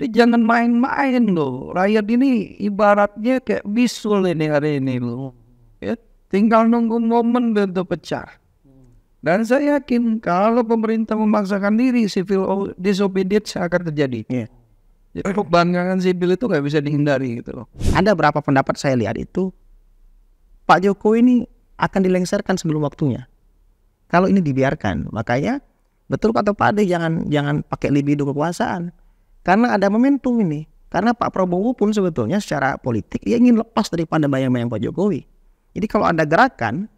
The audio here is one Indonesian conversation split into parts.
Jadi jangan main-main loh. Rakyat ini ibaratnya kayak bisul ini hari ini loh. Ya, tinggal nunggu momen untuk pecah. Dan saya yakin kalau pemerintah memaksakan diri, civil disobedience akan terjadi. Yeah. Jadi pembangkangan sipil itu nggak bisa dihindari gitu loh. Ada berapa pendapat saya lihat itu Pak Jokowi ini akan dilengsarkan sebelum waktunya kalau ini dibiarkan. Makanya betul kata Pak Ade, jangan pakai libido kekuasaan, karena ada momentum ini. Karena Pak Prabowo pun sebetulnya secara politik dia ingin lepas daripada bayang-bayang Pak Jokowi. Jadi kalau ada gerakan,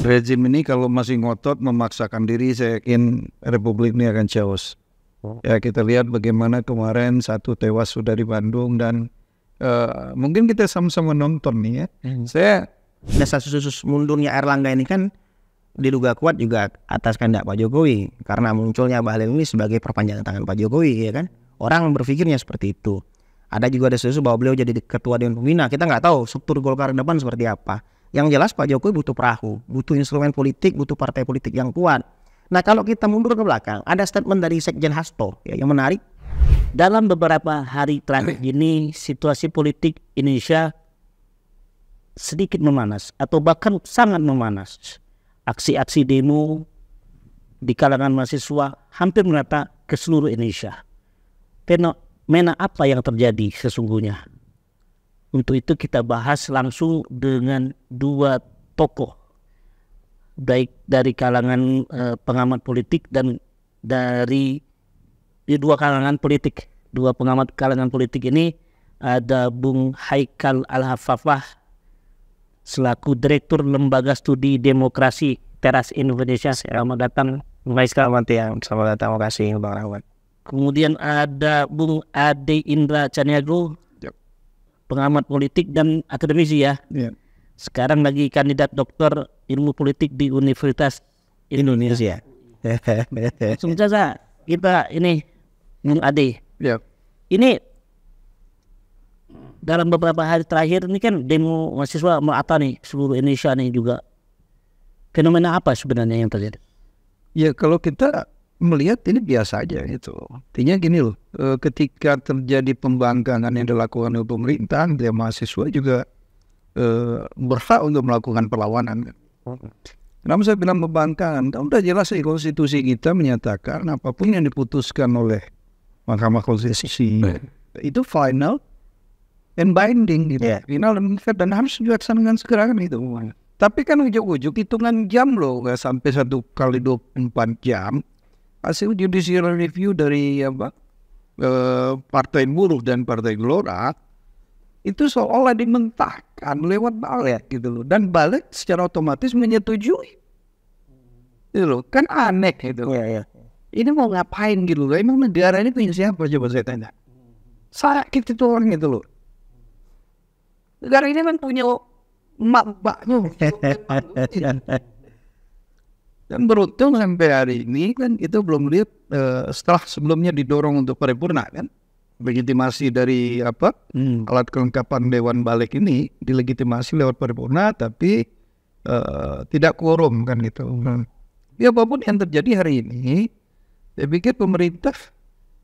rezim ini kalau masih ngotot memaksakan diri, saya yakin Republik ini akan chaos. Ya, kita lihat bagaimana kemarin satu tewas sudah di Bandung, dan mungkin kita sama-sama nonton nih ya. Saya desas-desus mundurnya Erlangga ini kan diduga kuat juga atas kehendak Pak Jokowi, karena munculnya Bahlil ini sebagai perpanjangan tangan Pak Jokowi, ya kan? Orang berpikirnya seperti itu. Ada juga desas-desus bahwa beliau jadi ketua Dewan Pembina. Kita nggak tahu struktur Golkar ke depan seperti apa. Yang jelas Pak Jokowi butuh perahu, butuh instrumen politik, butuh partai politik yang kuat. Nah, kalau kita mundur ke belakang, ada statement dari Sekjen Hasto ya, yang menarik. Dalam beberapa hari terakhir ini, situasi politik Indonesia sedikit memanas atau bahkan sangat memanas. Aksi-aksi demo di kalangan mahasiswa hampir merata ke seluruh Indonesia. Fenomena apa yang terjadi sesungguhnya? Untuk itu kita bahas langsung dengan dua tokoh, baik dari kalangan pengamat politik dan dari dua kalangan politik. Dua pengamat kalangan politik ini ada Bung Haikal Al-Hafafah selaku Direktur Lembaga Studi Demokrasi Teras Indonesia. Selamat datang Bung Haikal. Selamat datang, terima kasih Bang Rahmat. Kemudian ada Bung Ade Indra Caniago, pengamat politik dan akademisi ya. Sekarang lagi kandidat doktor ilmu politik di Universitas Indonesia. Langsung saja kita ini Bung Ade. Ini dalam beberapa hari terakhir ini kan demo mahasiswa merata nih seluruh Indonesia nih juga. Fenomena apa sebenarnya yang terjadi? ya kalau kita melihat ini biasa aja gitu. Artinya gini loh, ketika terjadi pembangkangan yang dilakukan oleh pemerintah, dia mahasiswa juga berhak untuk melakukan perlawanan. Kenapa saya bilang pembangkangan? Kan udah jelas di konstitusi kita menyatakan apapun yang diputuskan oleh Mahkamah Konstitusi itu final and binding gitu. Final dan harus dilaksanakan segera kan itu. Tapi kan ujuk-ujuk hitungan jam loh, nggak sampai 1 kali 24 jam. Hasil judicial review dari Partai Buruh dan Partai Gelora itu seolah dimentahkan lewat balik gitu loh, dan balik secara otomatis menyetujui gitu loh. Kan aneh gitu. Ini mau ngapain gitu loh? Emang negara ini punya siapa, coba saya tanya. Sakit itu orang itu loh. Negara ini kan punya emak-emaknya. Dan beruntung sampai hari ini kan itu belum lihat, setelah sebelumnya didorong untuk paripurna kan, legitimasi dari alat kelengkapan Dewan Balik ini dilegitimasi lewat paripurna, tapi tidak quorum kan gitu. Ya apapun yang terjadi hari ini, saya pikir pemerintah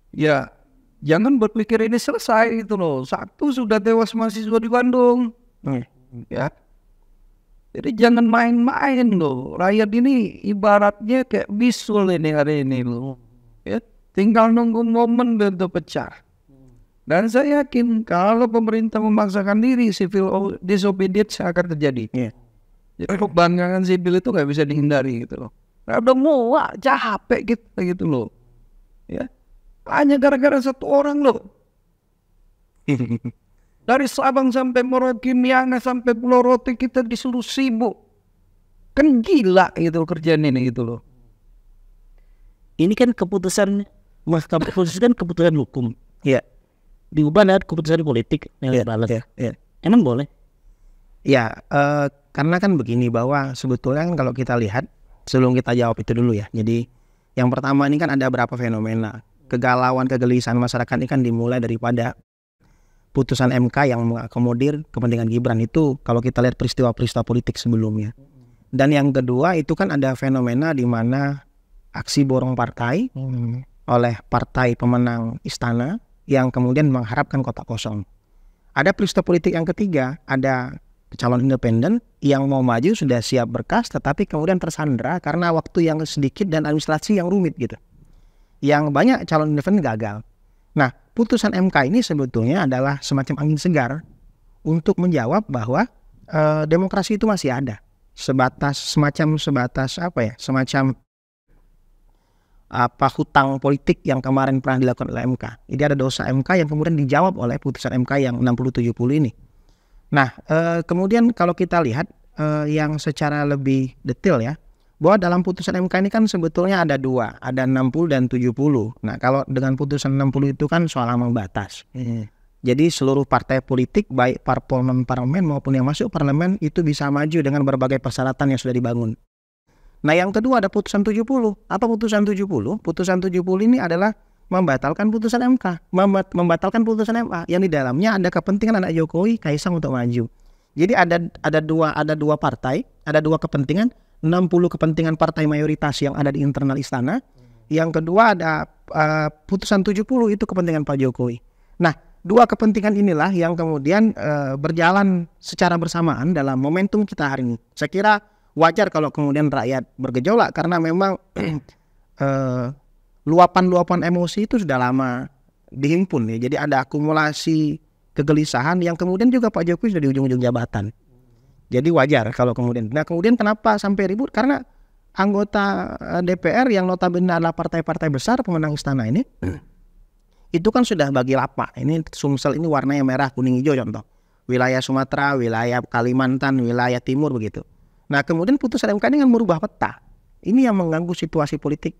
ya jangan berpikir ini selesai gitu loh. Satu sudah tewas mahasiswa di Bandung, ya. Jadi jangan main-main loh. Rakyat ini ibaratnya kayak bisul ini hari ini loh. Ya, tinggal nunggu momen untuk pecah. Dan saya yakin kalau pemerintah memaksakan diri, civil disobedience akan terjadi. Jadi pembangkangan sipil itu nggak bisa dihindari gitu loh. Nah, udah muak, capek gitu loh. Ya, hanya gara-gara satu orang loh. Dari Sabang sampai Merauke, Miangas sampai Pulau Rote kita disuruh sibuk. Kan gila gitu kerjaan ini gitu loh. Ini kan keputusan Mahkamah Konstitusi kan keputusan hukum. Diubah dengan keputusan politik yang balik. Emang boleh? Ya, karena kan begini, bahwa sebetulnya kan kalau kita lihat, sebelum kita jawab itu dulu ya. Jadi yang pertama ini kan ada berapa fenomena. Kegalauan, kegelisahan masyarakat ini kan dimulai daripada putusan MK yang mengakomodir kepentingan Gibran itu, kalau kita lihat peristiwa-peristiwa politik sebelumnya. Dan yang kedua itu kan ada fenomena di mana aksi borong partai oleh partai pemenang istana yang kemudian mengharapkan kotak kosong. Ada peristiwa politik yang ketiga, ada calon independen yang mau maju sudah siap berkas tetapi kemudian tersandra karena waktu yang sedikit dan administrasi yang rumit gitu. Yang banyak calon independen gagal. Nah, putusan MK ini sebetulnya adalah semacam angin segar untuk menjawab bahwa demokrasi itu masih ada. Semacam hutang politik yang kemarin pernah dilakukan oleh MK. Jadi ada dosa MK yang kemudian dijawab oleh putusan MK yang 60-70 ini. Nah, kemudian kalau kita lihat yang secara lebih detail ya, bahwa dalam putusan MK ini kan sebetulnya ada dua, ada 60 dan 70. Nah, kalau dengan putusan 60 itu kan soal ambang batas. Jadi seluruh partai politik, baik parpol non-parlemen maupun yang masuk parlemen, itu bisa maju dengan berbagai persyaratan yang sudah dibangun. Nah, yang kedua ada putusan 70. Apa putusan 70? Putusan 70 ini adalah membatalkan putusan MK, membatalkan putusan MA yang di dalamnya ada kepentingan anak Jokowi, Kaisang untuk maju. Jadi ada dua partai, ada dua kepentingan, 60 kepentingan partai mayoritas yang ada di internal istana. Yang kedua ada putusan 70 itu kepentingan Pak Jokowi. Nah, dua kepentingan inilah yang kemudian berjalan secara bersamaan dalam momentum kita hari ini. Saya kira wajar kalau kemudian rakyat bergejolak karena memang luapan-luapan emosi itu sudah lama dihimpun ya. Jadi ada akumulasi kegelisahan yang kemudian juga Pak Jokowi sudah di ujung-ujung jabatan. Jadi wajar kalau kemudian. Nah, kemudian kenapa sampai ribut? Karena anggota DPR yang notabene adalah partai-partai besar pemenang istana ini itu kan sudah bagi lapak. Ini Sumsel ini warnanya merah, kuning, hijau contoh. Wilayah Sumatera, wilayah Kalimantan, wilayah Timur begitu. Nah, kemudian putusan MK ini kan merubah peta. Ini yang mengganggu situasi politik.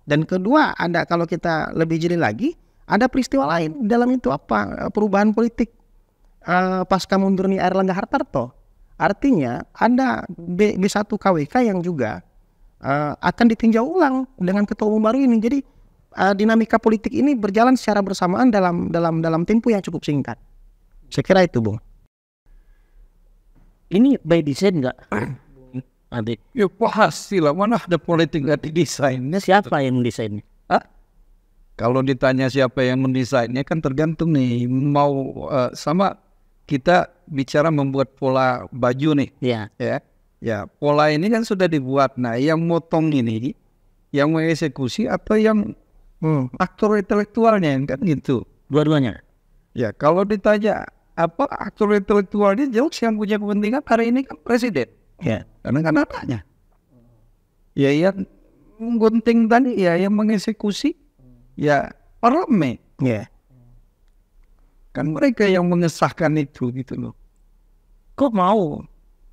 Dan kedua, ada kalau kita lebih jeli lagi, ada peristiwa lain dalam itu apa? Perubahan politik pasca mundurnya Airlangga Hartarto. Artinya ada B1 KWK yang juga akan ditinjau ulang dengan ketua umum baru ini. Jadi dinamika politik ini berjalan secara bersamaan dalam tempo yang cukup singkat. Saya kira itu, Bung. Ini by design nggak, Adik? Ya pasti lah, mana ada politik nggak didesainnya? Siapa yang mendesainnya? Kalau ditanya siapa yang mendesainnya kan tergantung nih. Mau sama kita bicara membuat pola baju nih. Ya, pola ini kan sudah dibuat. Nah, yang motong ini, yang mengeksekusi atau yang aktor intelektualnya kan gitu. Dua-duanya. Ya, kalau ditanya apa aktor intelektualnya, jelas yang punya kepentingan hari ini kan presiden. Ya. Karena kan anaknya. Ya, yang menggunting tadi ya, yang mengeksekusi ya parlemen. Ya. Kan mereka yang mengesahkan itu gitu loh. Kok mau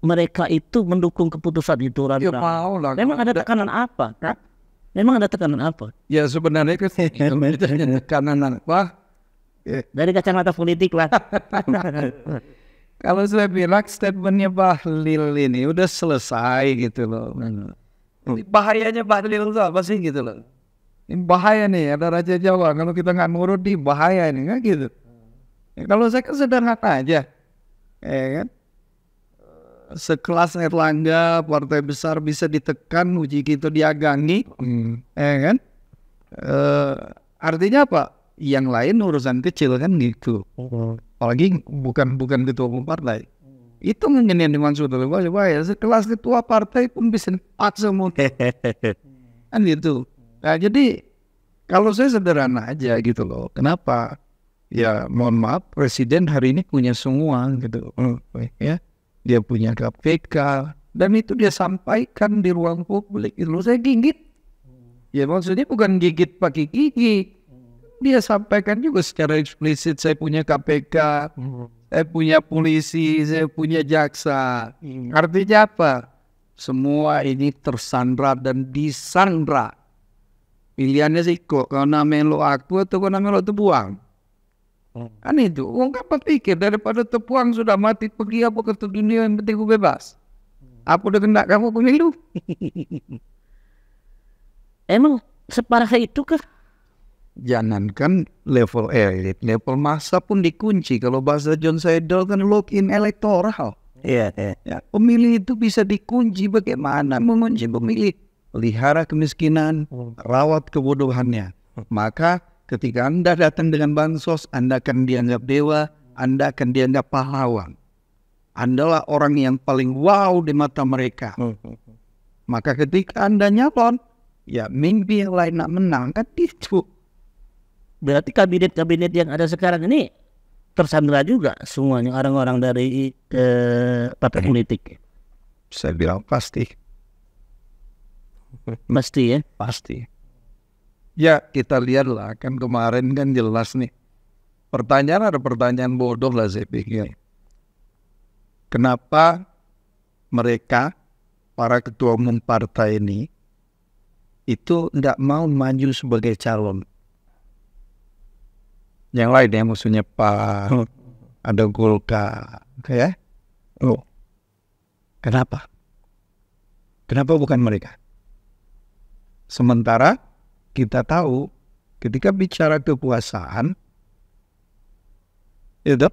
mereka itu mendukung keputusan itu? Ya mau lah. Memang ada tekanan apa? Memang ada tekanan apa? Ya sebenarnya kan tekanan apa? Dari kacamata politik lah. Kalau saya bilang statementnya Bahlil ini udah selesai gitu loh. Bahayanya Bahlil itu apa sih gitu loh. Ini bahaya nih, ada Raja Jawa. Kalau kita nggak nurut di bahaya ini kan gitu. Ya, kalau saya kan sederhana aja, ya kan. Sekelas Airlangga, partai besar bisa ditekan, uji gitu diagangi, ya kan. Artinya apa? Yang lain urusan kecil kan gitu. Apalagi bukan ketua umum partai. Itu mungkin yang dimaksud oleh bahaya. Sekelas ketua partai pun bisa dipaksa semua. Kan gitu. Nah, jadi kalau saya sederhana aja gitu loh. Kenapa? Ya mohon maaf, presiden hari ini punya semua gitu. Ya, dia punya KPK dan itu dia sampaikan di ruang publik. Itu saya gigit. Ya maksudnya bukan gigit pakai gigi. Dia sampaikan juga secara eksplisit, saya punya KPK, saya punya polisi, saya punya jaksa. Artinya apa? Semua ini tersandra dan disandra. Pilihannya sih kok, karena melo aku atau karena melo terbuang. Kan itu, orang apa pikir daripada terbuang sudah mati pergi apa ke dunia yang penting aku bebas. Apa udah kena kamu pemilu? Emang separah itu kah? Jangankan level elit, level massa pun dikunci. Kalau bahasa John Seidel kan lock-in elektoral. Iya. Ya, pemilih itu bisa dikunci. Bagaimana mengunci pemilih? Pelihara kemiskinan, rawat kebodohannya. Maka Ketika Anda datang dengan bansos, Anda akan dianggap dewa, Anda akan dianggap pahlawan. Anda lah orang yang paling wow di mata mereka. Maka ketika Anda nyalon, ya mimpi yang lain nak menang kan itu. Berarti kabinet-kabinet yang ada sekarang ini tersandra juga semuanya orang-orang dari partai politik. Saya bilang pasti. Pasti ya. Pasti. Ya kita lihatlah kan kemarin kan jelas nih. Ada pertanyaan bodoh lah saya pikir. Kenapa mereka, para ketua umum partai ini, itu tidak mau maju sebagai calon? Yang lain ya, maksudnya Pak, ada Golkar, ya? Oh, kenapa? Kenapa bukan mereka? Sementara kita tahu ketika bicara kekuasaan, itu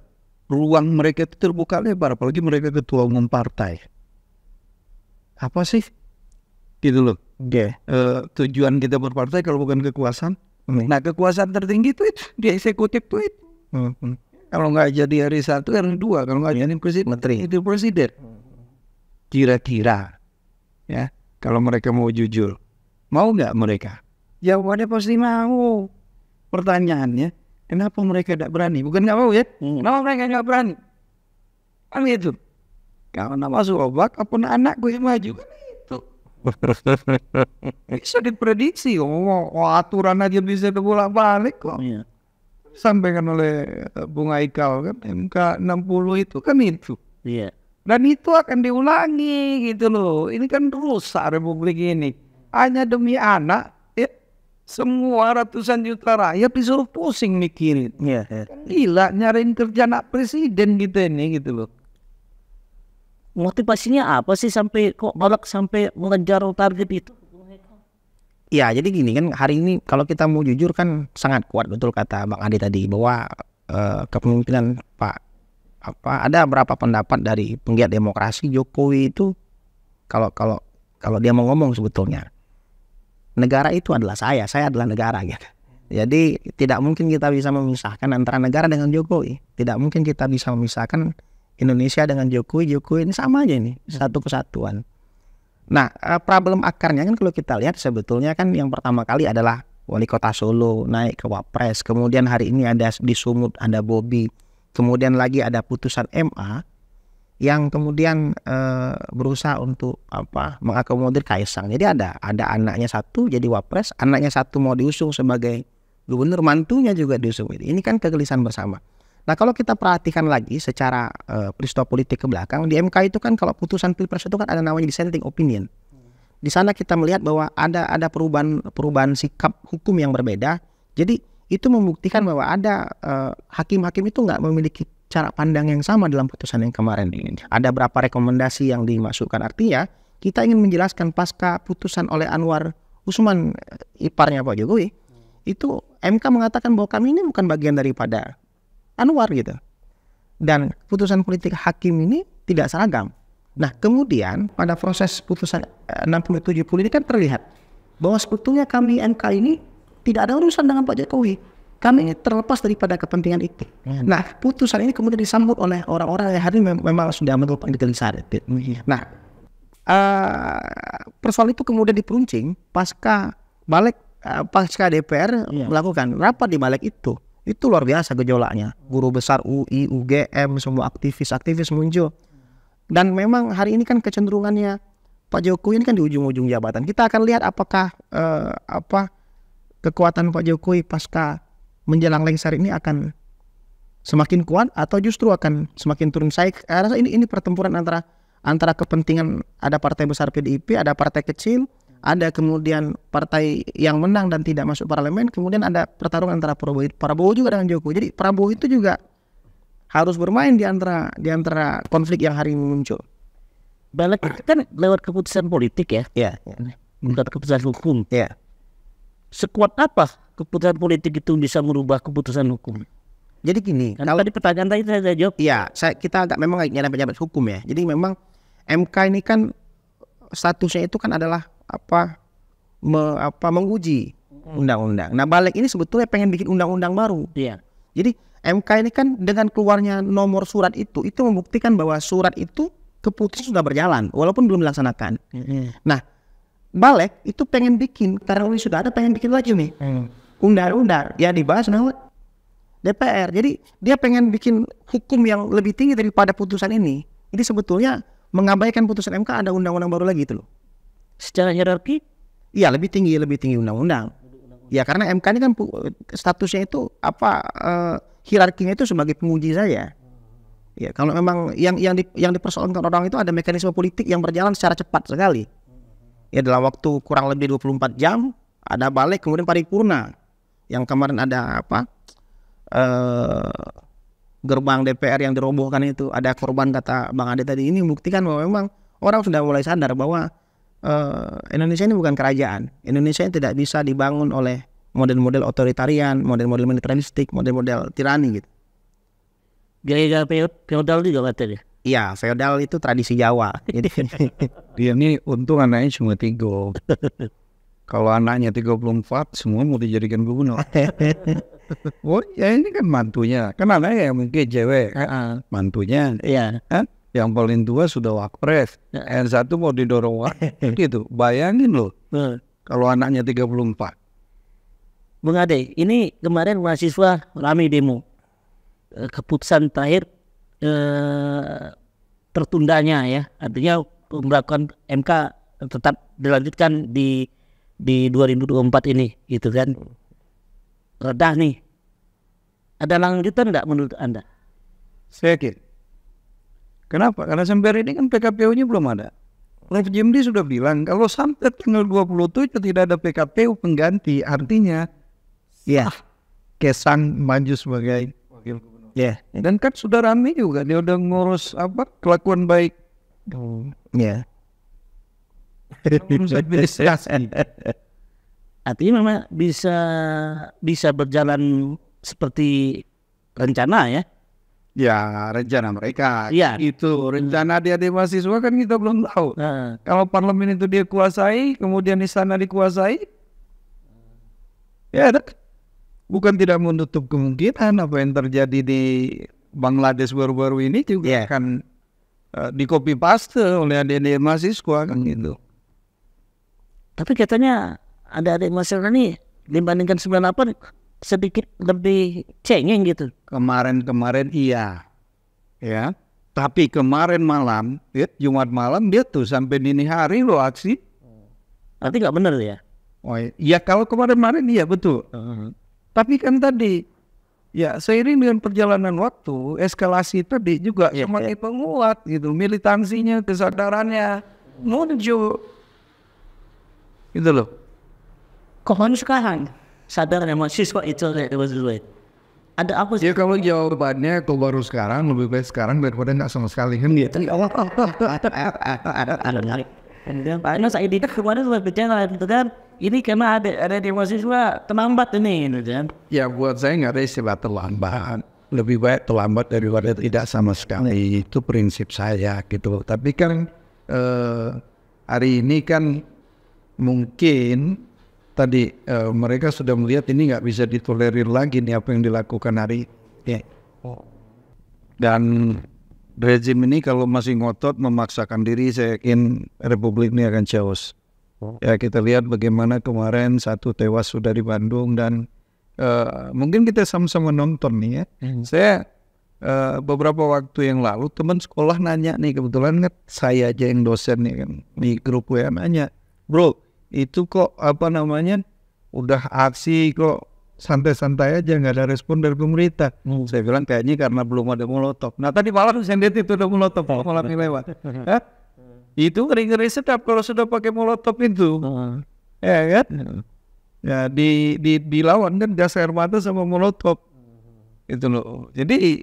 ruang mereka itu terbuka lebar, apalagi mereka ketua umum partai. Apa sih? Gitu loh. Tujuan kita berpartai kalau bukan kekuasaan. Nah kekuasaan tertinggi itu di eksekutif itu. Kalau nggak jadi hari 1, hari 2, kalau nggak jadi presiden, menteri itu presiden. Kira-kira, ya kalau mereka mau jujur, mau nggak mereka? Jawabannya pasti mau. Pertanyaannya, kenapa mereka tidak berani? Bukan nggak mau ya? Kenapa mereka nggak berani? Kan itu. Karena masuk obat, apa anak gue yang maju kan itu. Bisa diprediksi. Aturan aja bisa bolak-balik kok. Sampaikan oleh Bung Aikal kan MK 60 itu kan itu. Iya. Dan itu akan diulangi gitu loh. Ini kan rusak republik ini. Hanya demi anak. Semua ratusan juta rakyat disuruh pusing mikirin. Gila nyariin kerja anak presiden gitu ini gitu loh. Motivasinya apa sih sampai kok balak sampai mengejar target itu? Ya jadi gini kan, hari ini kalau kita mau jujur kan sangat kuat, betul kata Bang Adi tadi, bahwa kepemimpinan ada beberapa pendapat dari penggiat demokrasi Jokowi itu kalau dia mau ngomong sebetulnya negara itu adalah saya adalah negara gitu. Jadi tidak mungkin kita bisa memisahkan antara negara dengan Jokowi. Tidak mungkin kita bisa memisahkan Indonesia dengan Jokowi ini sama aja ini, satu kesatuan. Nah, problem akarnya kan kalau kita lihat sebetulnya kan yang pertama kali adalah wali kota Solo naik ke Wapres, kemudian hari ini ada di Sumut ada Bobi, kemudian lagi ada putusan MA yang kemudian berusaha untuk mengakomodir Kaisang. Jadi ada anaknya satu jadi Wapres, anaknya satu mau diusung sebagai gubernur, mantunya juga diusung. Ini kan kegelisahan bersama. Nah kalau kita perhatikan lagi secara peristiwa politik ke belakang, di MK itu kan kalau putusan Pilpres itu kan ada namanya dissenting opinion. Di sana kita melihat bahwa ada perubahan sikap hukum yang berbeda. Jadi itu membuktikan bahwa ada hakim-hakim itu nggak memiliki cara pandang yang sama dalam putusan yang kemarin. Ada berapa rekomendasi yang dimasukkan. Artinya kita ingin menjelaskan pasca putusan oleh Anwar Usman, iparnya Pak Jokowi, itu MK mengatakan bahwa kami ini bukan bagian daripada Anwar gitu. Dan putusan politik hakim ini tidak seragam. Nah kemudian pada proses putusan 60-70 ini kan terlihat bahwa sebetulnya kami MK ini tidak ada urusan dengan Pak Jokowi. Kami ini terlepas daripada kepentingan itu. Nah putusan ini kemudian disambut oleh orang-orang yang hari ini memang sudah merupakan kegelisahan. Nah persoalan itu kemudian diperuncing pasca DPR melakukan rapat di balik itu. Itu luar biasa gejolaknya. Guru besar UI, UGM, semua aktivis muncul. Dan memang hari ini kan kecenderungannya Pak Jokowi ini kan di ujung-ujung jabatan. Kita akan lihat apakah kekuatan Pak Jokowi pasca menjelang lengser ini akan semakin kuat atau justru akan semakin turun. Saya rasa ini pertempuran antara kepentingan, ada partai besar PDIP, ada partai kecil, ada kemudian partai yang menang dan tidak masuk parlemen, kemudian ada pertarungan antara Prabowo juga dengan Jokowi. Jadi Prabowo itu juga harus bermain di antara konflik yang hari ini muncul. Balik kan lewat keputusan politik ya. Iya. Bukan keputusan hukum. Iya. Sekuat apa keputusan politik itu bisa merubah keputusan hukum? Jadi gini, kalau di pertanyaan tadi saya jawab. Iya, kita agak memang nyari pejabat hukum ya. Jadi memang MK ini kan statusnya itu kan adalah menguji undang-undang. Nah, balik ini sebetulnya pengen bikin undang-undang baru. Iya. Jadi MK ini kan dengan keluarnya nomor surat itu membuktikan bahwa surat itu keputusan sudah berjalan walaupun belum dilaksanakan. Nah, balik itu pengen bikin karena ini sudah ada, pengen bikin lagi nih undang-undang ya dibahas sama DPR. Jadi dia pengen bikin hukum yang lebih tinggi daripada putusan ini. Ini sebetulnya mengabaikan putusan MK, ada undang-undang baru lagi itu loh. Secara hierarki? Iya, lebih tinggi undang-undang. Ya karena MK ini kan statusnya itu hierarkinya itu sebagai penguji saja. Ya kalau memang yang dipersoalkan orang itu ada mekanisme politik yang berjalan secara cepat sekali. Ya dalam waktu kurang lebih 24 jam ada balik kemudian paripurna. Yang kemarin ada gerbang DPR yang dirobohkan itu, ada korban kata Bang Ade tadi. Ini membuktikan bahwa memang orang sudah mulai sadar bahwa Indonesia ini bukan kerajaan. Indonesia ini tidak bisa dibangun oleh model-model otoritarian, model-model militeristik, model-model tirani gitu. Gaya-gaya feodal juga katanya. Iya, feodal itu tradisi Jawa. Jadi Dia ini untung anaknya cuma 3. Kalau anaknya 34 semua mau dijadikan gubernur. Oh ya ini kan mantunya, kan anaknya yang mungkin cewek, mantunya. Iya. Yang paling tua sudah wapres, yang satu mau didorong gitu. Bayangin loh, kalau anaknya 34. Bung Ade, ini kemarin mahasiswa ramai demo. Keputusan terakhir tertundanya ya, artinya pemberlakuan MK tetap dilanjutkan di 2024 ini, gitu kan? Redah nih. Ada lanjutan nggak menurut Anda? Saya yakin. Kenapa? Karena sampai ini kan PKPU-nya belum ada. Prof. Jimli sudah bilang kalau sampai tanggal 27 tidak ada PKPU pengganti, artinya ya Kesang maju sebagai wakil gubernur. ya Dan kan sudah ramai juga, dia udah ngurus kelakuan baik. ya. Ngurus administrasi. Artinya memang bisa berjalan seperti rencana ya. Ya rencana mereka. Iya. Itu rencana adik-adik mahasiswa kan kita belum tahu. Kalau parlemen itu dia kuasai, kemudian istana dikuasai, ya bukan tidak menutup kemungkinan apa yang terjadi di Bangladesh baru-baru ini juga akan di copy paste oleh adik-adik mahasiswa kan gitu. Tapi katanya ada adik mahasiswa nih dibandingkan 98 sedikit lebih cengeng gitu. Kemarin iya, ya. Tapi kemarin malam, Jumat malam dia tuh sampai dini hari loh aksi. Nanti nggak bener ya? Oh iya, kalau kemarin iya betul. Tapi kan tadi, ya seiring dengan perjalanan waktu, eskalasi tadi juga semakin menguat gitu, militansinya, kesadarannya muncul, gitu loh. Kok sekarang sadarnya mahasiswa itu ada apa sih? Ya kalau jawabannya kalau baru sekarang, lebih baik sekarang daripada nggak sama sekali kan gitu. Karena saya di kemarin sudah bicara gitu kan, ini karena ada di mahasiswa terlambat ini gitu kan. Ya buat saya nggak ada istilah terlambat, lebih baik terlambat daripada tidak sama sekali, itu prinsip saya gitu. Tapi kan hari ini kan mungkin tadi mereka sudah melihat ini nggak bisa ditolerir lagi nih apa yang dilakukan hari ini. Dan rezim ini kalau masih ngotot memaksakan diri, saya yakin Republik ini akan chaos. Ya kita lihat bagaimana kemarin 1 tewas sudah di Bandung dan mungkin kita sama-sama nonton nih ya. Saya beberapa waktu yang lalu teman sekolah nanya nih, kebetulan kan saya aja yang dosen nih kan di grup WA nanya, bro itu kok udah aksi kok santai-santai aja nggak ada respon dari pemerintah. Saya bilang kayaknya karena belum ada molotov. Nah tadi malam saya lihat itu ada molotov malam ini lewat. Itu ngeri-ngeri sedap kalau sudah pakai molotov itu. Ya kan? Ya dilawan kan gas air mata sama molotov. Itu loh. Jadi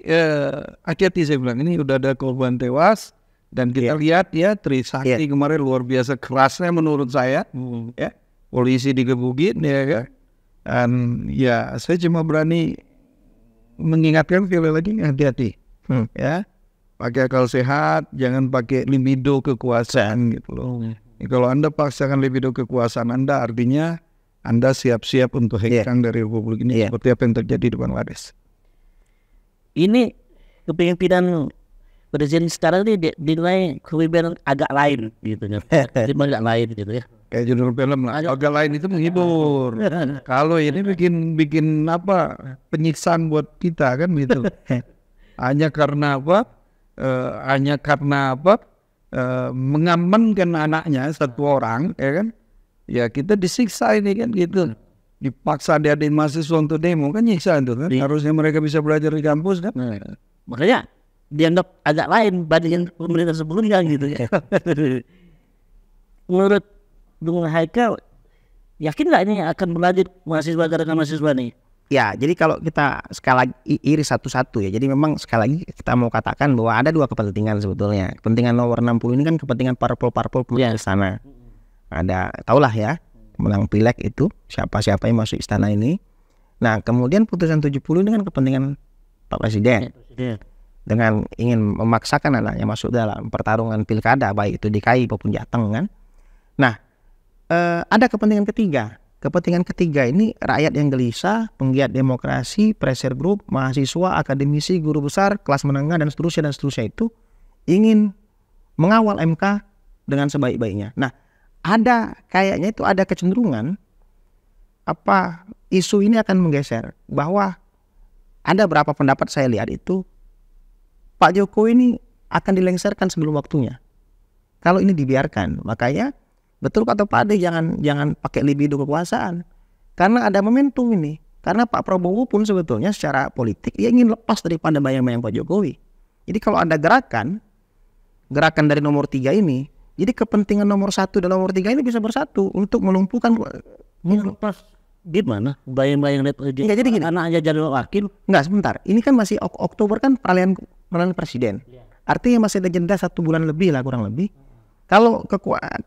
hati-hati saya bilang, ini udah ada korban tewas. Dan kita lihat ya Trisakti kemarin luar biasa kerasnya menurut saya, ya polisi digebukin ya kan, dan ya saya cuma berani mengingatkan sekali lagi hati-hati, ya pakai akal sehat, jangan pakai libido kekuasaan gitu loh. Kalau Anda paksakan libido kekuasaan Anda, artinya Anda siap-siap untuk hengkang dari Republik ini, Iya. seperti apa yang terjadi di Bangladesh. Ini kepemimpinan presiden sekarang ini dinilai kepemimpinan agak lain gitu ya. Agak lain gitu ya. Kayak judul film lah. Agak lain itu menghibur. Kalau ini bikin apa, penyiksaan buat kita kan gitu. Hanya karena apa? Mengamankan anaknya satu orang, ya kan? Ya kita disiksa ini kan gitu. Dipaksa diadain mahasiswa untuk demo kan nyiksa itu kan. Harusnya mereka bisa belajar di kampus kan. Makanya dianggap agak lain bandingin pemerintah sebelumnya gitu ya. Menurut Bung Haikal, yakin nggak ini akan berlanjut mahasiswa gerakan mahasiswa nih? Ya, jadi kalau kita sekali lagi iris satu-satu ya. Jadi memang sekali lagi kita mau katakan bahwa ada dua kepentingan sebetulnya. Kepentingan nomor 60 ini kan kepentingan parpol-parpol di sana. Ada, tahulah ya, menang pileg itu siapa-siapa yang masuk istana ini. Nah, kemudian putusan 70 ini kan kepentingan Pak Presiden. Dengan ingin memaksakan anaknya masuk dalam pertarungan pilkada, baik itu DKI maupun Jateng kan. Nah, ada kepentingan ketiga. Kepentingan ketiga ini rakyat yang gelisah, penggiat demokrasi, pressure group, mahasiswa, akademisi, guru besar, kelas menengah dan seterusnya itu ingin mengawal MK dengan sebaik-baiknya. Nah, kayaknya itu ada kecenderungan isu ini akan menggeser, bahwa ada berapa pendapat saya lihat itu Pak Jokowi ini akan dilengsarkan sebelum waktunya kalau ini dibiarkan. Makanya betul kata Pak Ade, jangan pakai libido kekuasaan, karena ada momentum ini. Karena Pak Prabowo pun sebetulnya secara politik dia ingin lepas daripada bayang-bayang Pak Jokowi. Jadi kalau ada gerakan dari nomor 3 ini, jadi kepentingan nomor 1 dan nomor 3 ini bisa bersatu untuk melumpuhkan. Lepas gimana? Bayang-bayang Enggak, jadi gini. Anaknya jadi wakil. Enggak, sebentar. Ini kan masih Oktober kan peralihan presiden. Artinya masih ada jeda 1 bulan lebih lah, kurang lebih. Kalau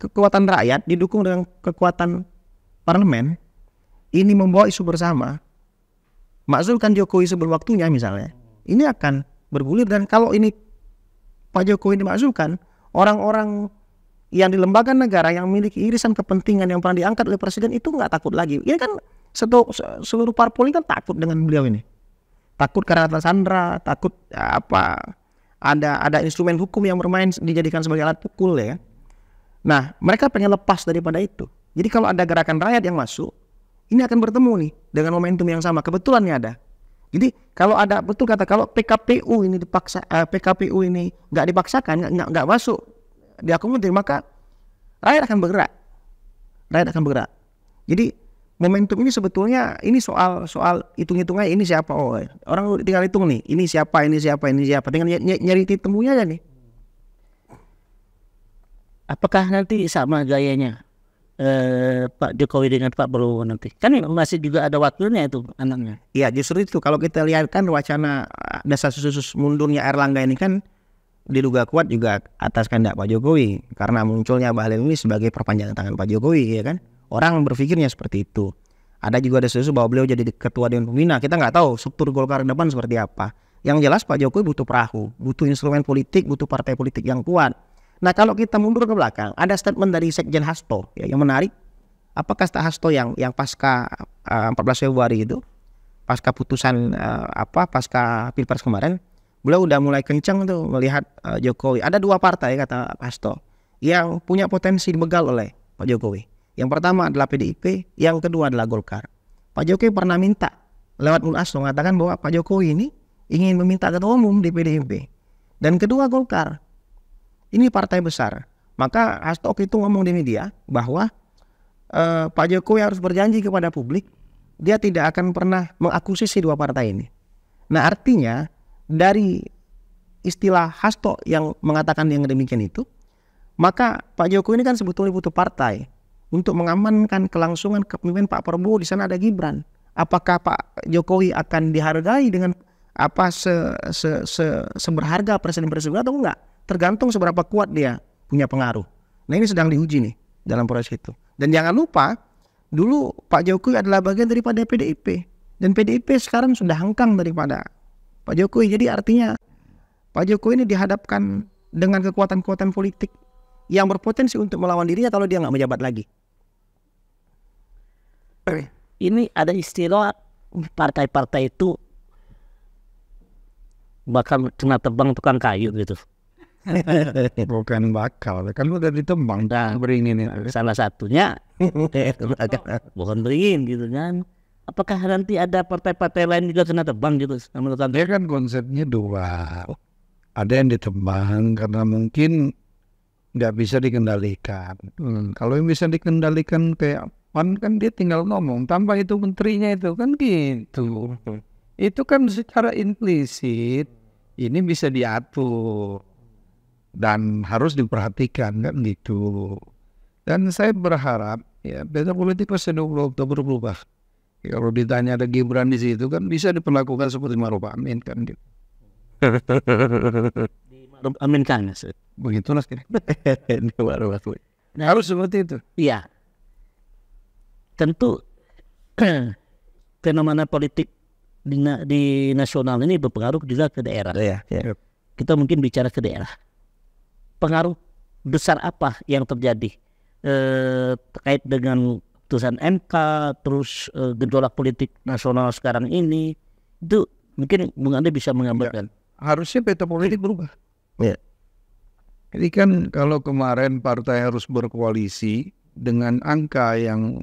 kekuatan rakyat didukung dengan kekuatan parlemen, ini membawa isu bersama, makzulkan Jokowi sebelum waktunya misalnya, ini akan bergulir. Dan kalau ini Pak Jokowi dimakzulkan, orang-orang yang di lembaga negara yang memiliki irisan kepentingan yang pernah diangkat oleh presiden itu nggak takut lagi. Ini kan seluruh parpol ini kan takut dengan beliau ini. Takut karena tersandra, takut ada instrumen hukum yang bermain dijadikan sebagai alat pukul ya. Nah, mereka pengen lepas daripada itu. Jadi kalau ada gerakan rakyat yang masuk, ini akan bertemu nih dengan momentum yang sama. Kebetulan nih ada. Jadi kalau ada, betul kata, kalau PKPU ini nggak dipaksakan, nggak masuk diakomodir, maka rakyat akan bergerak. Jadi momentum ini sebetulnya ini soal hitung-hitungnya, ini siapa, orang tinggal hitung nih, ini siapa, tinggal nyari titik temunya aja nih. Apakah nanti sama gayanya Pak Jokowi dengan Pak Prabowo nanti? Kan masih juga ada waktunya itu anaknya. Iya, justru itu kalau kita lihat kan wacana desas-desus mundurnya Erlangga ini kan diduga kuat juga atas kehendak Pak Jokowi, karena munculnya Bahlil ini sebagai perpanjangan tangan Pak Jokowi, ya kan? Orang berpikirnya seperti itu. Ada juga desas-desus bahwa beliau jadi ketua dewan pembina. Kita nggak tahu struktur Golkar ke depan seperti apa. Yang jelas Pak Jokowi butuh perahu, butuh instrumen politik, butuh partai politik yang kuat. Nah, kalau kita mundur ke belakang, ada statement dari Sekjen Hasto ya, yang menarik. Apakah Hasto yang pasca 14 Februari itu, pasca putusan pasca Pilpres kemarin, beliau udah mulai kencang tuh melihat Jokowi. Ada 2 partai kata Hasto yang punya potensi dibegal oleh Pak Jokowi. Yang pertama adalah PDIP, yang kedua adalah Golkar. Pak Jokowi pernah minta lewat Munaslup mengatakan bahwa Pak Jokowi ini ingin meminta ketua umum di PDIP. Dan kedua Golkar. Ini partai besar. Maka Hasto itu ngomong di media bahwa Pak Jokowi harus berjanji kepada publik dia tidak akan pernah mengakuisisi 2 partai ini. Nah, artinya dari istilah Hasto yang mengatakan yang demikian itu, maka Pak Jokowi ini kan sebetulnya butuh partai untuk mengamankan kelangsungan kepemimpinan Pak Prabowo. Di sana ada Gibran. Apakah Pak Jokowi akan dihargai dengan seberharga presiden-presiden atau enggak? Tergantung seberapa kuat dia punya pengaruh. Nah, ini sedang diuji nih dalam proses itu. Dan jangan lupa, dulu Pak Jokowi adalah bagian daripada PDIP. Dan PDIP sekarang sudah hengkang daripada Pak Jokowi. Jadi artinya Pak Jokowi ini dihadapkan dengan kekuatan-kekuatan politik yang berpotensi untuk melawan dirinya kalau dia nggak menjabat lagi. ini ada istilah partai-partai itu bakal kena tebang tukang kayu gitu. Bukan bakal, kan udah ditembang beringin itu. Salah satunya bukan beringin gitu kan. Apakah nanti ada partai-partai lain juga kena tebang gitu menurut Anda? Dia kan konsepnya dua. Ada yang ditembang karena mungkin nggak bisa dikendalikan. Kalau yang bisa dikendalikan kayak PAN kan dia tinggal ngomong tanpa itu menterinya itu kan gitu. Itu kan secara implisit ini bisa diatur dan harus diperhatikan kan gitu. Dan saya berharap ya peta politik pasti 20 Oktober berubah. Kalau ditanya ada Gibran di situ kan bisa diperlakukan seperti Maruf Amin kan gitu. Maruf Amin kan Begitulah harus seperti itu. iya. Tentu fenomena politik di nasional ini berpengaruh juga ke daerah. Kita mungkin bicara ke daerah. Pengaruh besar apa yang terjadi terkait dengan putusan MK, terus gejolak politik nasional sekarang ini, itu mungkin Bung Ande bisa menggambarkan. Harusnya peta politik berubah. Ya. Jadi kan kalau kemarin partai harus berkoalisi dengan angka yang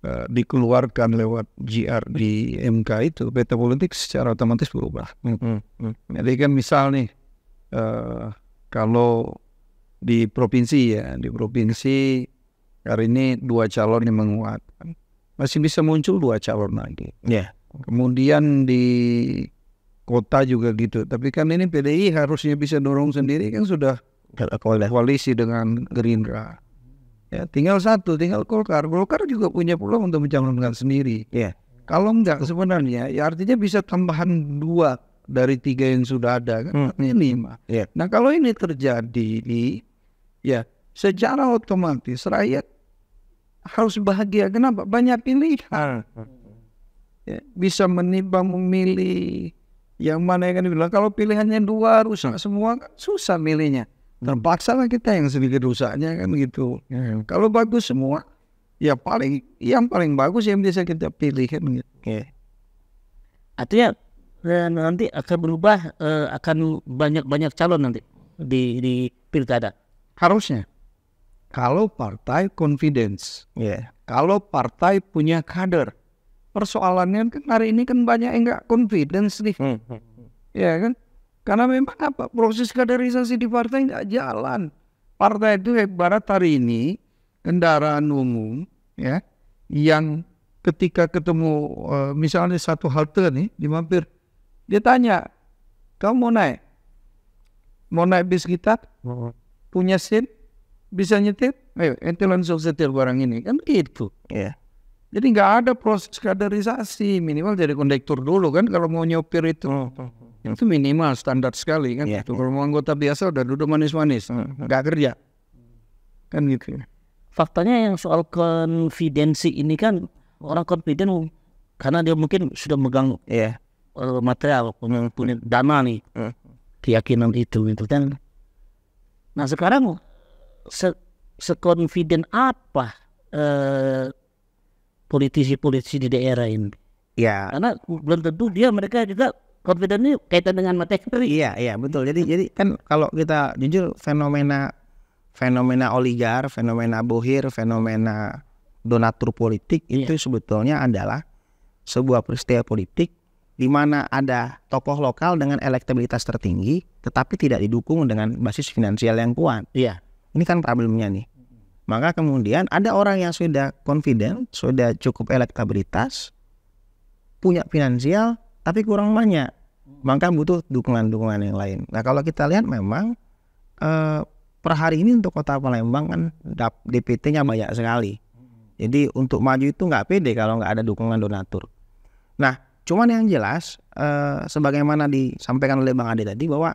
dikeluarkan lewat GR di MK itu, peta politik secara otomatis berubah. Jadi kan misal nih, kalau di provinsi hari ini 2 calon yang menguat, masih bisa muncul 2 calon lagi. Kemudian di kota juga gitu. Tapi kan ini PDI harusnya bisa dorong sendiri kan sudah koalisi dengan Gerindra. Ya, tinggal Golkar. Golkar juga punya peluang untuk mencalonkan sendiri. Kalau enggak sebenarnya ya artinya bisa tambahan 2 dari 3 yang sudah ada kan, 5. Nah kalau ini terjadi ya secara otomatis rakyat harus bahagia. Kenapa? Banyak pilihan. Ya, bisa menimbang memilih yang mana yang akan dibilang. Kalau pilihannya 2 rusak semua kan susah milihnya. Terpaksa lah kita yang sedikit rusaknya kan gitu. Kalau bagus semua ya yang paling bagus yang bisa kita pilih kan gitu. Artinya nanti akan berubah, akan banyak calon nanti di pilkada. Harusnya kalau partai confidence, kalau partai punya kader. Persoalannya kan hari ini kan banyak yang nggak confidence nih, ya kan? Karena memang apa, proses kaderisasi di partai nggak jalan. Partai itu ibarat hari ini kendaraan umum, ya, yang ketika ketemu misalnya satu halte nih di mampir, dia tanya, kamu mau naik bis kita, punya SIM, bisa nyetir, ayo ente langsung setir barang ini, kan gitu. Jadi nggak ada proses kaderisasi, minimal jadi kondektur dulu kan kalau mau nyopir itu. Itu minimal standar sekali kan. Kalau mau anggota biasa udah duduk manis-manis, nggak kerja. Kan gitu. Faktanya yang soal konfidensi ini kan orang confident karena dia mungkin sudah megang material, punya dana nih, keyakinan itu kan. Nah sekarang se-confident apa politisi-politisi di daerah ini? Karena belum tentu mereka juga confident ini kaitan dengan materi. Iya betul. Jadi kan kalau kita jujur fenomena oligar, fenomena bohir, fenomena donatur politik itu sebetulnya adalah sebuah peristiwa politik di mana ada tokoh lokal dengan elektabilitas tertinggi tetapi tidak didukung dengan basis finansial yang kuat. Ini kan problemnya nih. Maka kemudian ada orang yang sudah confident, sudah cukup elektabilitas, punya finansial tapi kurang banyak, maka butuh dukungan-dukungan yang lain. Nah kalau kita lihat memang per hari ini untuk kota Palembang kan DPT-nya banyak sekali. Jadi untuk maju itu nggak pede kalau nggak ada dukungan donatur. Nah cuman yang jelas sebagaimana disampaikan oleh Bang Ade tadi bahwa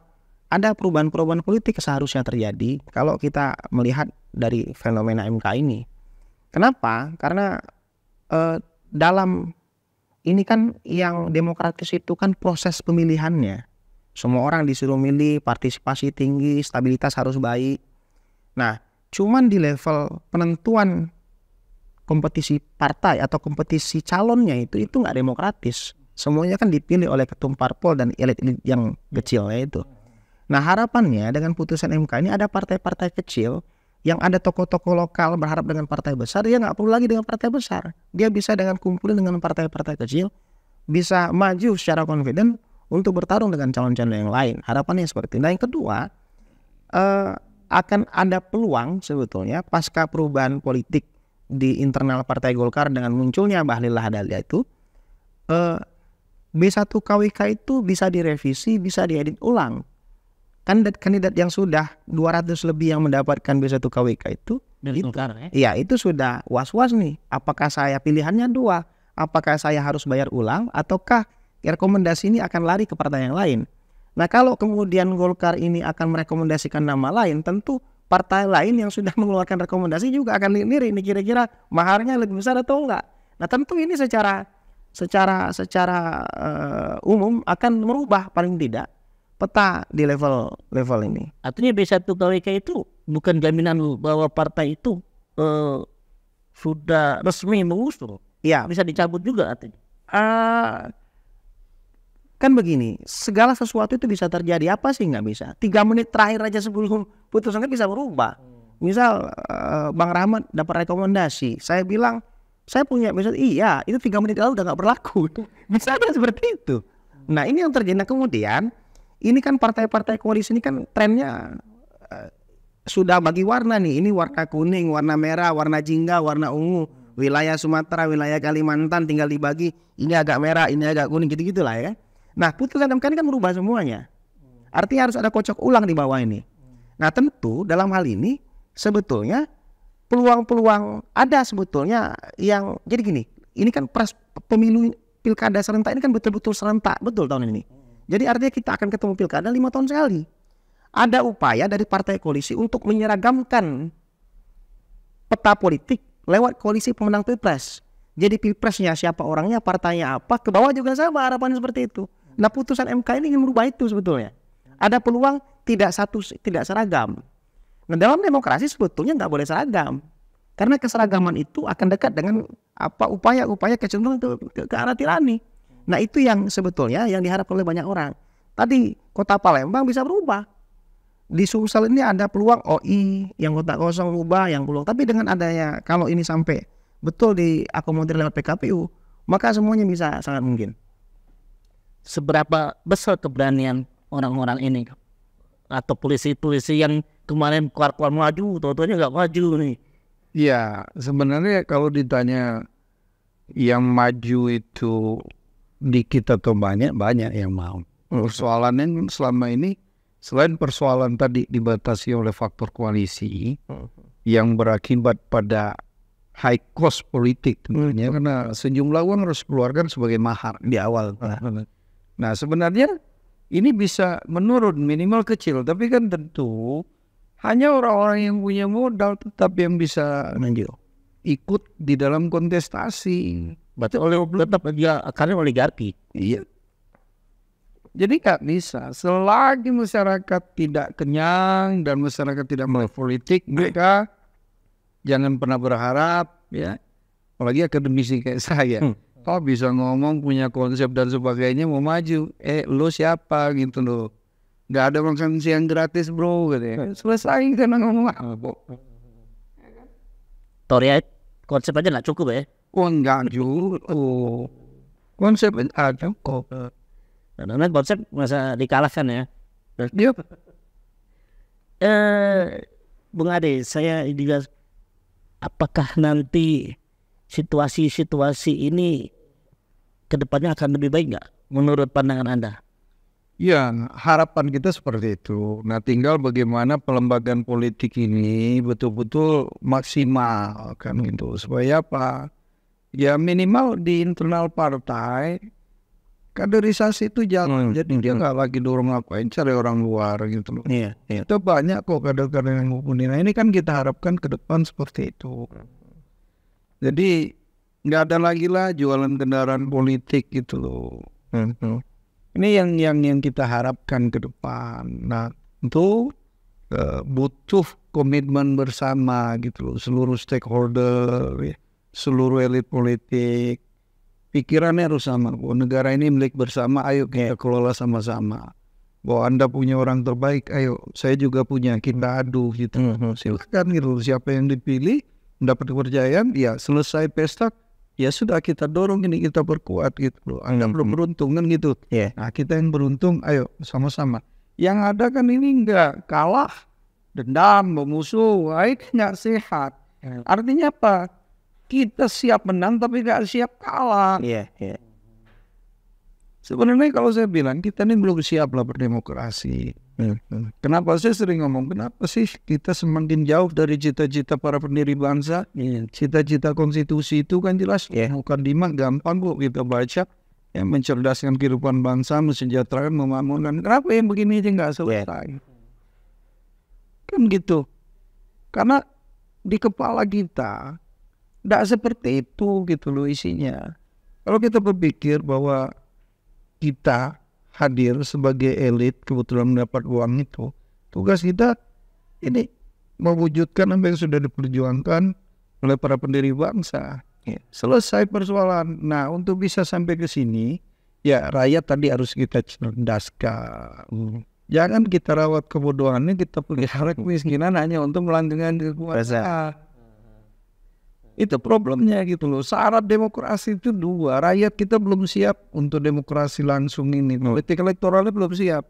ada perubahan-perubahan politik seharusnya terjadi kalau kita melihat dari fenomena MK ini. Kenapa? Karena dalam ini kan yang demokratis itu kan proses pemilihannya. Semua orang disuruh milih, partisipasi tinggi, stabilitas harus baik. Nah, cuman di level penentuan kompetisi partai atau kompetisi calonnya itu nggak demokratis. Semuanya kan dipilih oleh ketum parpol dan elit-elit yang kecilnya itu. Nah harapannya dengan putusan MK ini ada partai-partai kecil yang ada tokoh-tokoh lokal berharap dengan partai besar, dia nggak perlu lagi dengan partai besar. Dia bisa dengan kumpulin dengan partai-partai kecil, bisa maju secara confident untuk bertarung dengan calon-calon yang lain. Harapannya seperti itu. Nah yang kedua, akan ada peluang sebetulnya pasca perubahan politik di internal Partai Golkar dengan munculnya Bahlil Lahadalia itu, B1 KWK itu bisa direvisi, bisa diedit ulang. Kandidat yang sudah 200 lebih yang mendapatkan B1 KWK itu, itu sudah was-was nih. Apakah saya pilihannya dua? Apakah saya harus bayar ulang? Ataukah rekomendasi ini akan lari ke partai yang lain? Nah kalau kemudian Golkar ini akan merekomendasikan nama lain, tentu partai lain yang sudah mengeluarkan rekomendasi juga akan lirik ini kira-kira maharnya lebih besar atau enggak. Nah tentu ini secara umum akan merubah paling tidak peta di level ini. Artinya B1 KWK itu bukan jaminan bahwa partai itu sudah resmi mengusung. Iya. Bisa dicabut juga artinya. Kan begini, segala sesuatu itu bisa terjadi. Apa sih nggak bisa? 3 menit terakhir aja sebelum putusannya bisa berubah. Misal Bang Rahmat dapat rekomendasi, saya bilang saya punya, misal iya itu 3 menit lalu udah nggak berlaku. Bisa aja seperti itu. Nah ini yang terjadi. Nah, kemudian ini kan partai-partai koalisi ini kan trennya sudah bagi warna nih. Ini warna kuning, warna merah, warna jingga, warna ungu. Wilayah Sumatera, wilayah Kalimantan tinggal dibagi. Ini agak merah, ini agak kuning, gitu-gitu lah ya. Nah putusan MK ini kan merubah semuanya. Artinya harus ada kocok ulang di bawah ini. Nah tentu dalam hal ini sebetulnya peluang-peluang ada sebetulnya yang jadi gini. Ini kan pemilu pilkada serentak ini kan betul-betul serentak betul tahun ini. Jadi artinya kita akan ketemu pilkada 5 tahun sekali. Ada upaya dari partai koalisi untuk menyeragamkan peta politik lewat koalisi pemenang pilpres. Jadi pilpresnya siapa orangnya, partainya apa, ke bawah juga sama harapannya seperti itu. Nah putusan MK ini ingin merubah itu sebetulnya. Ada peluang tidak seragam. Nah dalam demokrasi sebetulnya nggak boleh seragam. Karena keseragaman itu akan dekat dengan upaya-upaya kecenderungan ke arah tirani. Nah itu yang sebetulnya yang diharapkan oleh banyak orang. Tadi kota Palembang bisa berubah. Di Sumsel ini ada peluang OI, yang kota kosong ubah, yang peluang. Tapi dengan adanya, kalau ini sampai betul diakomodir lewat PKPU, maka semuanya bisa sangat mungkin. Seberapa besar keberanian orang-orang ini atau polisi-polisi yang kemarin keluar maju, totonya nggak maju nih? Ya sebenarnya kalau ditanya yang maju itu dikit atau banyak yang mau. Persoalannya selama ini selain persoalan tadi dibatasi oleh faktor koalisi yang berakibat pada high cost politik tentunya, karena sejumlah uang harus keluarkan sebagai mahar di awal. Nah sebenarnya ini bisa menurun minimal kecil, tapi kan tentu hanya orang-orang yang punya modal tetap yang bisa ikut di dalam kontestasi. Tetap dia akarnya oligarki. Iya. Jadi nggak bisa. Selagi masyarakat tidak kenyang dan masyarakat tidak melek politik, mereka jangan pernah berharap, ya. Apalagi akademisi kayak saya. Kau bisa ngomong, punya konsep dan sebagainya, mau maju. Lo siapa gitu loh. Nggak ada makan siang gratis bro. Gitu. Selesai kita ngomong apa. Toria konsep aja nggak cukup ya? Oh enggak juga. Konsep ada kok. Karena konsep masa dikalahkan ya. Dia Bung Ade, saya juga apakah nanti situasi-situasi ini kedepannya akan lebih baik nggak menurut pandangan Anda? ya, harapan kita seperti itu. Nah tinggal bagaimana pelembagaan politik ini betul-betul maksimal kan gitu. Supaya apa? Ya minimal di internal partai kaderisasi itu jalan. Jadi dia nggak lagi dorong ngapain cari orang luar gitu loh. Iya. Itu banyak kok kader-kader yang mumpuni. Nah ini kan kita harapkan ke depan seperti itu. Jadi nggak ada lagi lah jualan kendaraan politik gitu loh. Ini yang kita harapkan ke depan. Nah itu butuh komitmen bersama gitu loh, seluruh stakeholder ya. seluruh elit politik pikirannya harus sama. Bahwa negara ini milik bersama, ayo kita kelola sama-sama. Bahwa Anda punya orang terbaik, ayo saya juga punya, kita adu gitu. Silakan gitu. Siapa yang dipilih mendapat kepercayaan, ya selesai pesta, ya sudah kita dorong ini, kita perkuat gitu loh. Anda belum beruntung kan gitu. Nah kita yang beruntung, ayo sama-sama. Yang ada kan ini enggak, kalah, dendam, memusuh, ini enggak sehat. Artinya apa? Kita siap menang tapi enggak siap kalah. Sebenarnya kalau saya bilang kita ini belum siap lah berdemokrasi. Kenapa saya sering ngomong, kenapa sih kita semakin jauh dari cita-cita para pendiri bangsa? Cita-cita konstitusi itu kan jelas, mukadimah gampang kok kita baca, yang mencerdaskan kehidupan bangsa, mensejahterakan, memakmurkan. Kenapa yang begini aja nggak selesai? Kan gitu. Karena di kepala kita nggak seperti itu gitu loh isinya. Kalau kita berpikir bahwa kita hadir sebagai elit, kebetulan mendapat uang itu, tugas kita ini mewujudkan apa yang sudah diperjuangkan oleh para pendiri bangsa. Selesai persoalan. Nah, untuk bisa sampai ke sini, ya rakyat tadi harus kita cerdaskan. Jangan kita rawat kebodohannya, kita pelihara kemiskinan hanya untuk melanggengkan kekuasaan. Itu problemnya gitu loh. Syarat demokrasi itu dua. Rakyat kita belum siap untuk demokrasi langsung ini. Politik elektoralnya belum siap.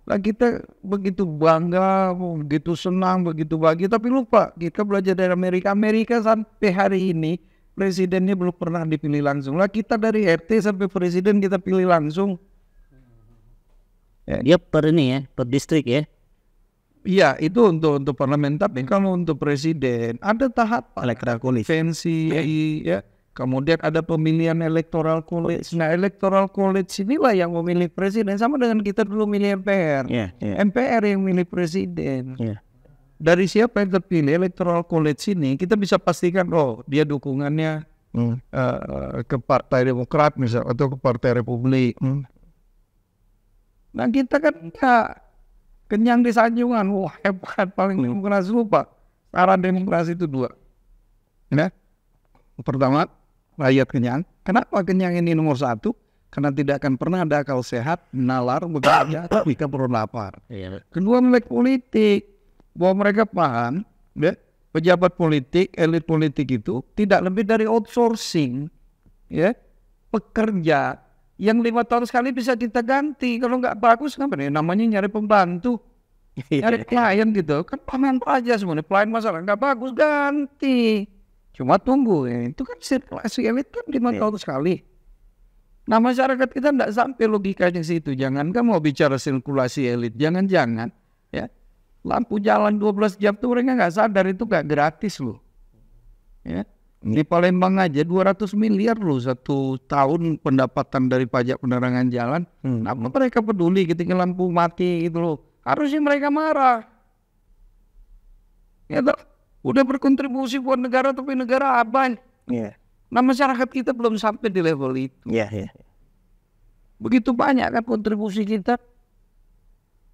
Lah kita begitu bangga, begitu senang, begitu bahagia, tapi lupa kita belajar dari Amerika. Amerika sampai hari ini presidennya belum pernah dipilih langsung. Lah kita dari RT sampai presiden kita pilih langsung. Dia per ini ya, per distrik ya. Iya, itu untuk parlemen, tapi kalau untuk presiden ada tahap Electoral college, ya. Kemudian ada pemilihan electoral college. Nah, electoral college inilah yang memilih presiden, sama dengan kita dulu milih MPR. MPR yang milih presiden. Dari siapa yang terpilih electoral college ini, kita bisa pastikan, oh dia dukungannya ke Partai Demokrat misalnya, atau ke Partai Republik. Nah, kita kan kenyang di sanjungan, wah hebat, paling demokrasi. Lupa syarat demokrasi itu dua. Pertama, rakyat kenyang. Kenapa kenyang ini nomor satu? Karena tidak akan pernah ada akal sehat, nalar, bekerja, jika perlu lapar. Kedua, melek politik, bahwa mereka paham, pejabat politik, elit politik itu tidak lebih dari outsourcing, pekerja yang 5 tahun sekali bisa kita ganti. Kalau nggak bagus kan namanya nyari pembantu, nyari klien gitu. Kan paman aja semuanya, klien masalah nggak bagus ganti. Cuma tunggu, itu kan sirkulasi elit kan 5 tahun sekali. Nah masyarakat kita nggak sampai logikanya situ. Jangankan mau bicara sirkulasi elit, jangan-jangan lampu jalan 12 jam tuh mereka nggak sadar itu nggak gratis loh. Di Palembang aja 200 miliar loh satu tahun pendapatan dari pajak penerangan jalan. Apa mereka peduli ketika lampu mati gitu loh? Harusnya mereka marah. Udah berkontribusi buat negara tapi negara aban. Nah masyarakat kita belum sampai di level itu. Begitu banyak kan kontribusi kita.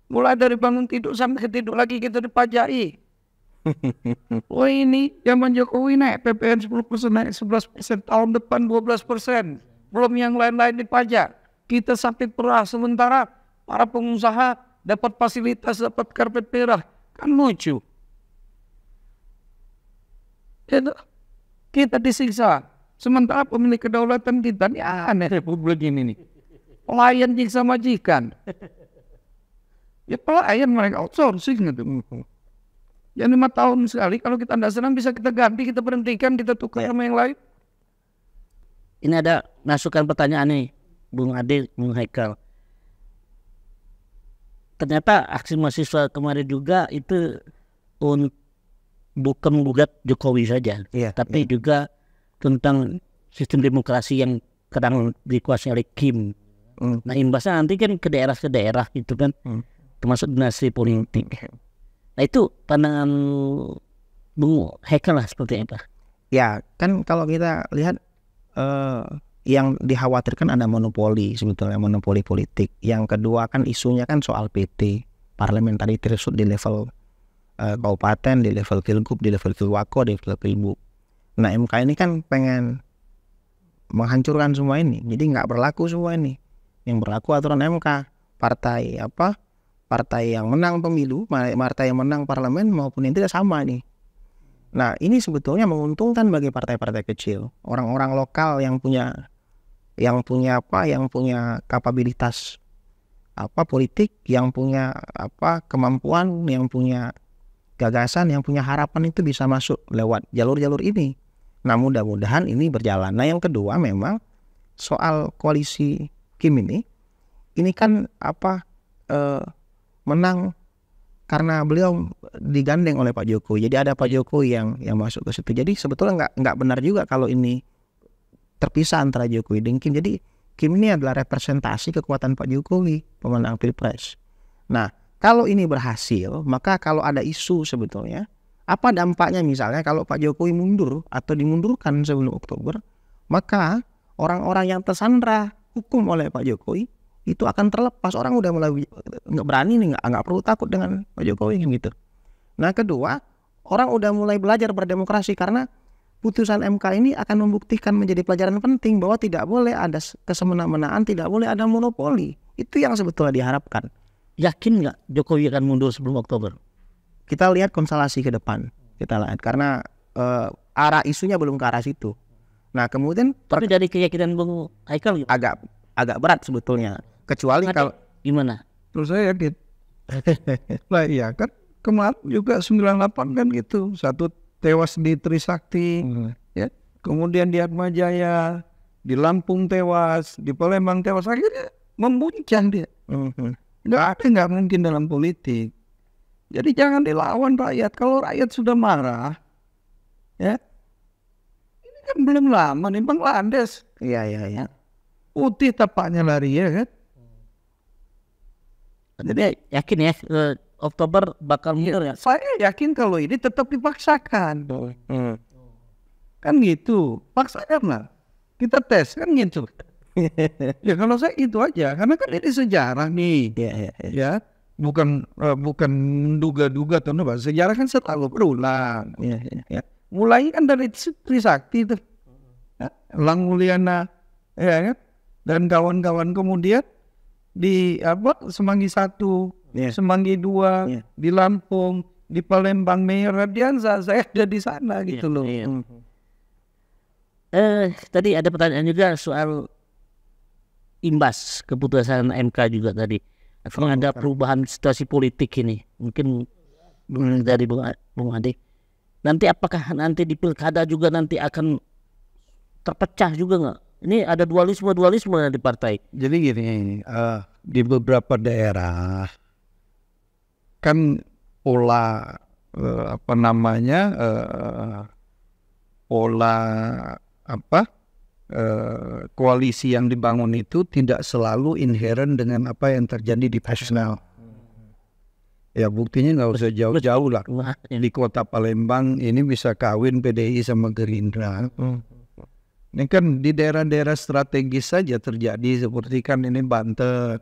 Mulai dari bangun tidur sampai tidur lagi kita dipajai. Oh ini zaman Jokowi naik PPN 10%, naik 11%, tahun depan 12%. Belum yang lain-lain dipajak. Kita sakit perah, sementara para pengusaha dapat fasilitas, dapat karpet merah. Kan lucu. Kita disiksa. Sementara pemilik kedaulatan kita ini aneh republik ini nih. Pelayan jiksa majikan. Ya pelayan mereka outsourcing gitu. Yang 5 tahun sekali, kalau kita tidak senang bisa kita ganti, kita berhentikan, kita tukar sama yang lain. Ini ada masukan pertanyaan nih, Bung Ade, Bung Haikal. Ternyata aksi mahasiswa kemarin juga itu bukan menggugat Jokowi saja, tapi juga tentang sistem demokrasi yang kadang dikuasai oleh Kim. Nah imbasnya nanti kan ke daerah gitu kan, termasuk dinasti politik. Nah itu pandangan Bung Haikal lah seperti apa? Ya kan kalau kita lihat yang dikhawatirkan ada monopoli, sebetulnya monopoli politik. Yang kedua kan isunya kan soal PT, parliamentary threshold di level kabupaten, di level pilgub, di level pilwako, di level pilbub. Nah MK ini kan pengen menghancurkan semua ini, jadi nggak berlaku semua ini. Yang berlaku aturan MK, partai yang menang pemilu, partai yang menang parlemen maupun yang tidak sama nih. Nah ini sebetulnya menguntungkan bagi partai-partai kecil, orang-orang lokal yang punya kapabilitas politik, yang punya kemampuan, yang punya gagasan, yang punya harapan itu bisa masuk lewat jalur-jalur ini. Nah mudah-mudahan ini berjalan. Nah yang kedua memang soal koalisi Kim ini kan menang karena beliau digandeng oleh Pak Jokowi. Jadi ada Pak Jokowi yang masuk ke situ. Jadi sebetulnya nggak benar juga kalau ini terpisah antara Jokowi dan Kim. Jadi Kim ini adalah representasi kekuatan Pak Jokowi pemenang Pilpres. Nah kalau ini berhasil, maka kalau ada isu sebetulnya apa dampaknya misalnya kalau Pak Jokowi mundur atau dimundurkan sebelum Oktober, maka orang-orang yang tersandra hukum oleh Pak Jokowi itu akan terlepas. Orang udah mulai nggak berani nih, nggak perlu takut dengan Pak Jokowi gitu. Nah kedua, orang udah mulai belajar berdemokrasi karena putusan MK ini akan membuktikan menjadi pelajaran penting bahwa tidak boleh ada kesemena-menaan, tidak boleh ada monopoli. Itu yang sebetulnya diharapkan. Yakin nggak Jokowi akan mundur sebelum Oktober? Kita lihat konstelasi ke depan, kita lihat karena arah isunya belum ke arah situ. Nah kemudian Tapi dari keyakinan Bung Haikal gitu? agak berat sebetulnya, kecuali kalau gimana? Terus saya yakin. Lah iya kan kemarin juga 98 kan gitu, satu tewas di Trisakti, ya. Kemudian di Atmajaya, di Lampung tewas, di Palembang tewas, akhirnya membuncah dia. Nggak mungkin dalam politik. Jadi jangan dilawan rakyat. Kalau rakyat sudah marah, ya ini kan belum lama nih Bang Landes. Iya. Putih tapaknya lari ya kan. Jadi yakin ya Oktober bakal mundur ya? Saya yakin kalau ini tetap dipaksakan. Kan gitu. Paksakan lah. Kita tes kan gitu. Ya kalau saya itu aja. Karena kan ini sejarah nih. Ya. Bukan duga-duga atau apa. Sejarah kan selalu berulang. Ya. Mulai kan dari Trisakti itu. Ya. Lang Mulyana ya kan? Dan kawan-kawan kemudian di Semanggi 1, Semanggi 2, di Lampung, di Palembang, Mayor Radiansa, saya ada di sana gitu loh. Tadi ada pertanyaan juga soal imbas keputusan MK juga tadi. Akan ada perubahan situasi politik ini. Mungkin dari Bung Ade. Nanti apakah nanti di pilkada juga nanti akan terpecah juga nggak? Ini ada dualisme di partai. Jadi gini, di beberapa daerah kan pola koalisi yang dibangun itu tidak selalu inherent dengan apa yang terjadi di nasional. Ya buktinya nggak usah jauh-jauh lah. Di kota Palembang ini bisa kawin PDI sama Gerindra. Ini kan di daerah-daerah strategis saja terjadi, seperti kan ini Banten,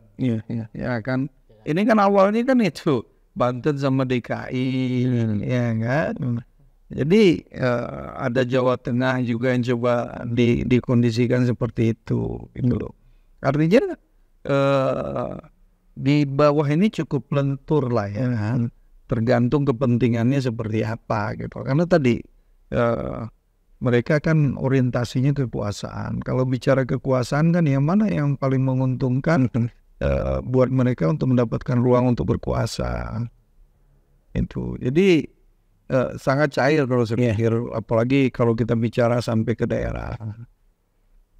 ya kan. Ini kan awalnya kan itu Banten sama DKI, ya kan. Jadi ada Jawa Tengah juga yang coba dikondisikan seperti itu, gitu loh. Artinya di bawah ini cukup lentur lah ya kan. Tergantung kepentingannya seperti apa gitu. Karena tadi mereka kan orientasinya kekuasaan. Kalau bicara kekuasaan kan yang mana yang paling menguntungkan buat mereka untuk mendapatkan ruang untuk berkuasa. Itu. Jadi sangat cair kalau saya pikir, apalagi kalau kita bicara sampai ke daerah.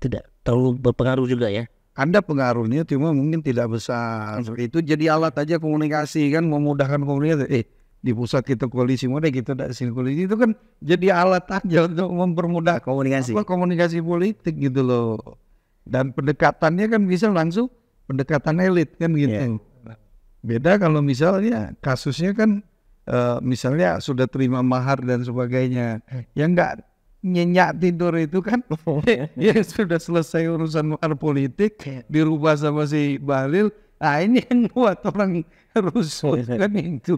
Tidak terlalu berpengaruh juga ya? Ada pengaruhnya, cuma mungkin tidak besar. Itu jadi alat aja komunikasi kan, memudahkan komunikasi. Di pusat kita koalisi, mana kita tidak sini koalisi, itu kan jadi alat aja untuk mempermudah komunikasi politik gitu loh. Dan pendekatannya kan bisa langsung pendekatan elit kan gitu. Beda kalau misalnya kasusnya kan misalnya sudah terima mahar dan sebagainya, yang nggak nyenyak tidur itu kan ya sudah selesai urusan mahar politik, dirubah sama si Bahlil. Nah ini yang buat orang rusuh kan itu.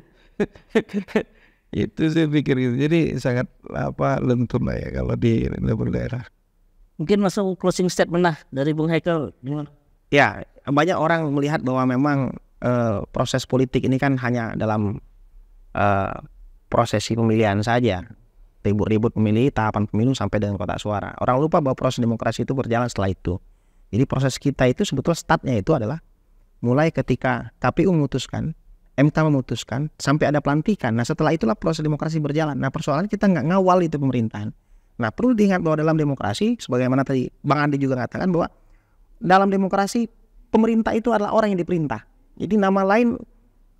Itu saya pikir gitu. Jadi sangat lentur lah ya kalau di level daerah. Mungkin masuk closing statement lah dari Bung Haikal gimana? Ya, banyak orang melihat bahwa memang proses politik ini kan hanya dalam prosesi pemilihan saja. Ribut-ribut memilih, tahapan pemilu sampai dengan kotak suara. Orang lupa bahwa proses demokrasi itu berjalan setelah itu. Jadi proses kita itu sebetulnya startnya itu adalah mulai ketika KPU memutuskan, MK memutuskan, sampai ada pelantikan. Nah setelah itulah proses demokrasi berjalan. Nah persoalannya kita nggak ngawal itu pemerintahan. Nah perlu diingat bahwa dalam demokrasi, sebagaimana tadi Bang Andi juga katakan bahwa dalam demokrasi pemerintah itu adalah orang yang diperintah. Jadi nama lain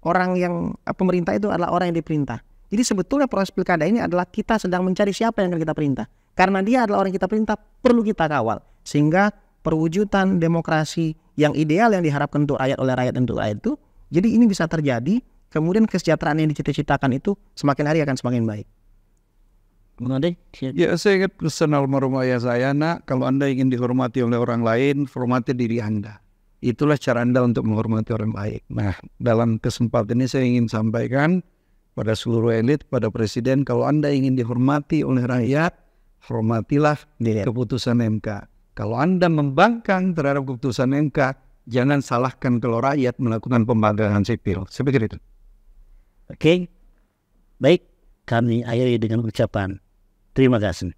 orang yang pemerintah itu adalah orang yang diperintah. Jadi sebetulnya proses pilkada ini adalah kita sedang mencari siapa yang akan kita perintah. Karena dia adalah orang yang kita perintah, perlu kita kawal. Sehingga perwujudan demokrasi yang ideal yang diharapkan untuk rakyat oleh rakyat untuk rakyat itu, jadi ini bisa terjadi, kemudian kesejahteraan yang dicita-citakan itu semakin hari akan semakin baik. Ya saya ingat pesan almarhum ayah saya, nak, kalau Anda ingin dihormati oleh orang lain, hormati diri Anda. Itulah cara Anda untuk menghormati orang lain. Nah dalam kesempatan ini saya ingin sampaikan pada seluruh elit, pada presiden, kalau Anda ingin dihormati oleh rakyat, hormatilah keputusan MK. Kalau Anda membangkang terhadap keputusan MK, jangan salahkan kalau rakyat melakukan pembangkangan sipil. Saya pikir itu. Oke, baik, kami akhiri dengan ucapan terima kasih.